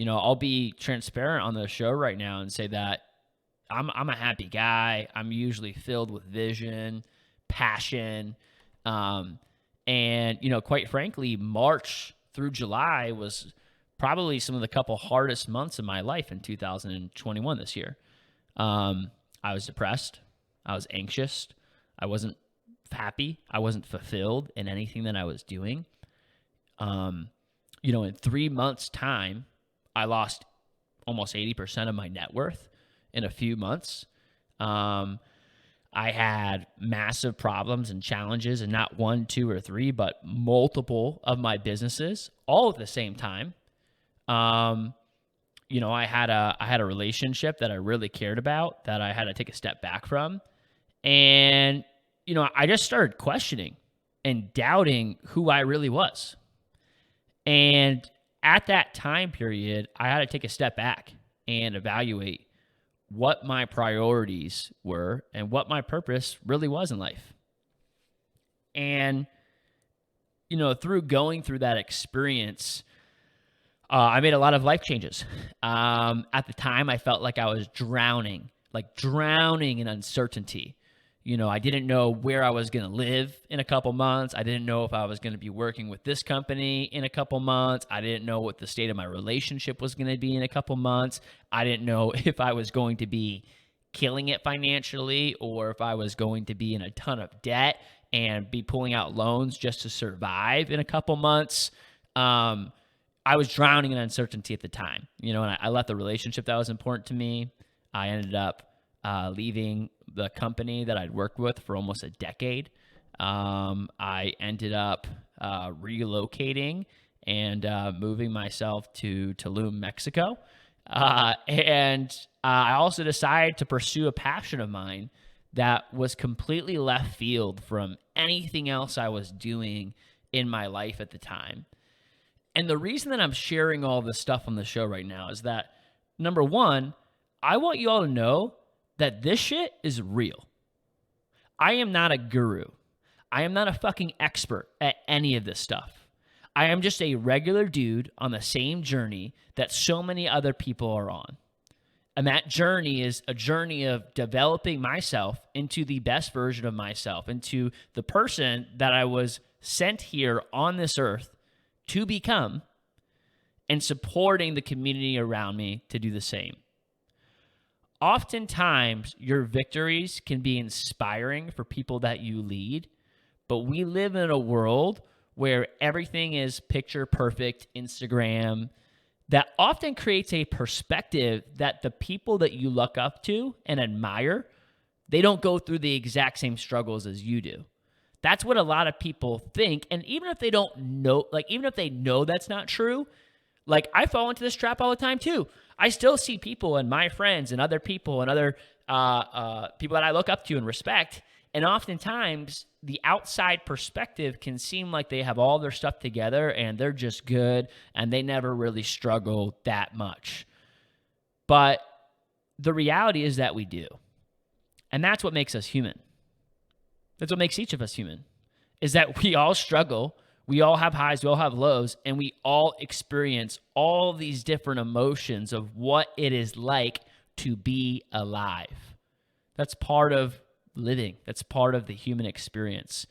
I'll be transparent on the show right now and say that I'm a happy guy. I'm usually filled with vision, passion, and quite frankly, March through July was probably some of the couple hardest months of my life in 2021 this year. I was depressed. I was anxious. I wasn't happy. I wasn't fulfilled in anything that I was doing. In 3 months' time, I lost almost 80% of my net worth in a few months. I had massive problems and challenges, and not one, two, or three, but multiple of my businesses all at the same time. I had a relationship that I really cared about that I had to take a step back from. And, I just started questioning and doubting who I really was. And at that time period, I had to take a step back and evaluate what my priorities were and what my purpose really was in life. And, through going through that experience, I made a lot of life changes. At the time, I felt like I was drowning in uncertainty. I didn't know where I was going to live in a couple months. I didn't know if I was going to be working with this company in a couple months. I didn't know what the state of my relationship was going to be in a couple months. I didn't know if I was going to be killing it financially or if I was going to be in a ton of debt and be pulling out loans just to survive in a couple months. I was drowning in uncertainty at the time, and I left the relationship that was important to me. I ended up leaving the company that I'd worked with for almost a decade. I ended up relocating and moving myself to Tulum, Mexico. And I also decided to pursue a passion of mine that was completely left field from anything else I was doing in my life at the time. And the reason that I'm sharing all this stuff on the show right now is that, number one, I want you all to know that this shit is real. I am not a guru. I am not a fucking expert at any of this stuff. I am just a regular dude on the same journey that so many other people are on. And that journey is a journey of developing myself into the best version of myself, into the person that I was sent here on this earth to become, and supporting the community around me to do the same. Oftentimes, your victories can be inspiring for people that you lead, but we live in a world where everything is picture perfect, Instagram, that often creates a perspective that the people that you look up to and admire, they don't go through the exact same struggles as you do. That's what a lot of people think. And even if they don't know, even if they know that's not true, I fall into this trap all the time too. I still see people and my friends and other people and other people that I look up to and respect. And oftentimes the outside perspective can seem like they have all their stuff together and they're just good and they never really struggle that much. But the reality is that we do. And that's what makes us human. That's what makes each of us human, is that we all struggle. We all have highs, we all have lows, and we all experience all these different emotions of what it is like to be alive. That's part of living. That's part of the human experience.